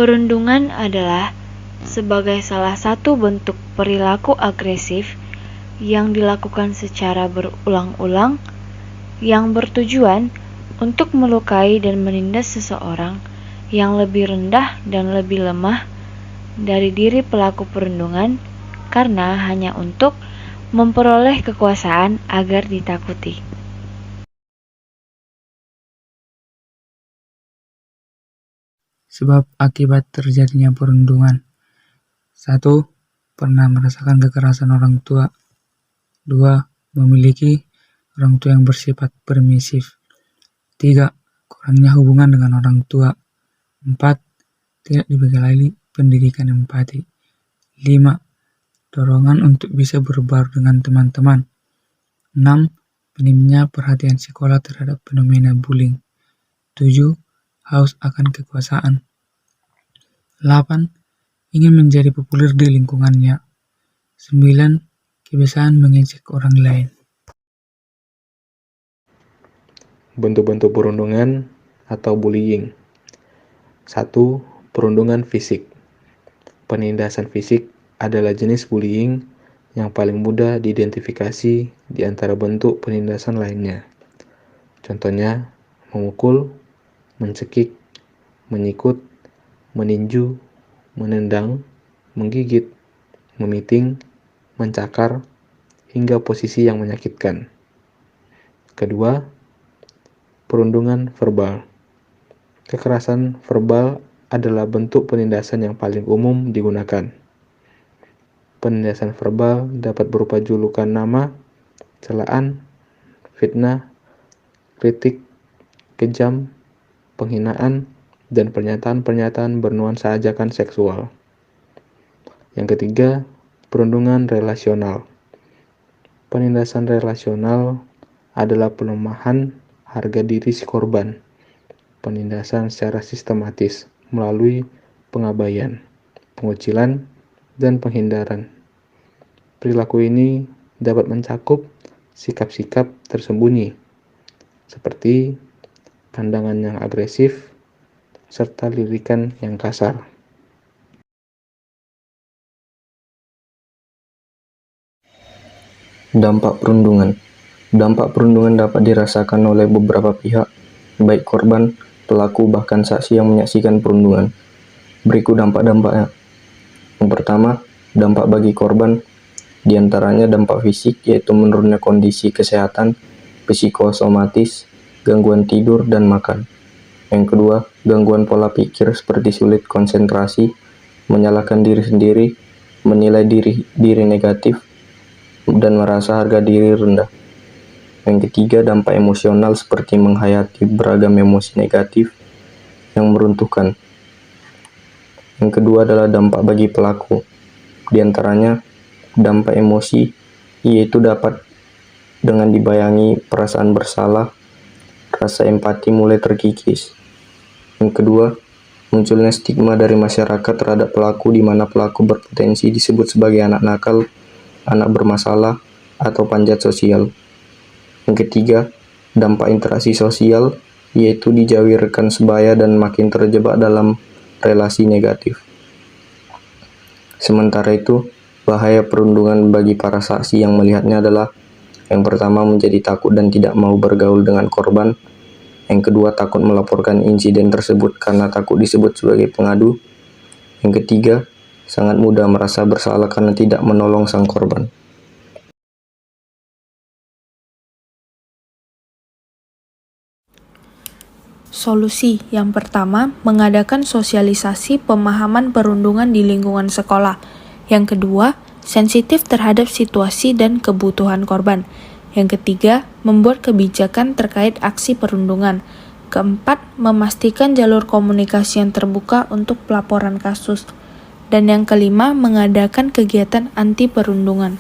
Perundungan adalah sebagai salah satu bentuk perilaku agresif yang dilakukan secara berulang-ulang yang bertujuan untuk melukai dan menindas seseorang yang lebih rendah dan lebih lemah dari diri pelaku perundungan karena hanya untuk memperoleh kekuasaan agar ditakuti. Sebab akibat terjadinya perundungan. 1. Pernah merasakan kekerasan orang tua. 2. Memiliki orang tua yang bersifat permisif. 3. Kurangnya hubungan dengan orang tua. 4. Tidak dibekali pendidikan empati. 5. Dorongan untuk bisa berbaur dengan teman-teman. 6. Minimnya perhatian sekolah terhadap fenomena bullying. 7. Haus akan kekuasaan. 8. Ingin menjadi populer di lingkungannya. 9. Kebiasaan mengejek orang lain. Bentuk-bentuk perundungan atau bullying. 1. Perundungan fisik. Penindasan fisik adalah jenis bullying yang paling mudah diidentifikasi di antara bentuk penindasan lainnya. Contohnya, memukul, mencekik, menyikut, meninju, menendang, menggigit, memiting, mencakar, hingga posisi yang menyakitkan. Kedua, perundungan verbal. Kekerasan verbal adalah bentuk penindasan yang paling umum digunakan. Penindasan verbal dapat berupa julukan nama, celaan, fitnah, kritik, kejam, penghinaan, dan pernyataan-pernyataan bernuansa ajakan seksual. Yang ketiga, perundungan relasional. Penindasan relasional adalah pelemahan harga diri si korban. Penindasan secara sistematis melalui pengabaian, pengucilan, dan penghindaran. Perilaku ini dapat mencakup sikap-sikap tersembunyi, seperti pandangan yang agresif, serta lirikan yang kasar. Dampak perundungan. Dampak perundungan dapat dirasakan oleh beberapa pihak, baik korban, pelaku, bahkan saksi yang menyaksikan perundungan. Berikut dampak-dampaknya. Yang pertama, dampak bagi korban, diantaranya dampak fisik, yaitu menurunnya kondisi kesehatan, psikosomatis, gangguan tidur dan makan. Yang kedua, gangguan pola pikir seperti sulit konsentrasi, menyalahkan diri sendiri, menilai diri negatif, dan merasa harga diri rendah. Yang ketiga, dampak emosional seperti menghayati beragam emosi negatif yang meruntuhkan. Yang kedua adalah dampak bagi pelaku, diantaranya dampak emosi, yaitu dapat dengan dibayangi perasaan bersalah, rasa empati mulai terkikis. Yang kedua, munculnya stigma dari masyarakat terhadap pelaku di mana pelaku berpotensi disebut sebagai anak nakal, anak bermasalah, atau panjat sosial. Yang ketiga, dampak interaksi sosial, yaitu dijauhi rekan sebaya dan makin terjebak dalam relasi negatif. Sementara itu, bahaya perundungan bagi para saksi yang melihatnya adalah: yang pertama, menjadi takut dan tidak mau bergaul dengan korban. Yang kedua, takut melaporkan insiden tersebut karena takut disebut sebagai pengadu. Yang ketiga, sangat mudah merasa bersalah karena tidak menolong sang korban. Solusi yang pertama, mengadakan sosialisasi pemahaman perundungan di lingkungan sekolah. Yang kedua, sensitif terhadap situasi dan kebutuhan korban. Yang ketiga, membuat kebijakan terkait aksi perundungan. Keempat, memastikan jalur komunikasi yang terbuka untuk pelaporan kasus. Dan yang kelima, mengadakan kegiatan anti perundungan.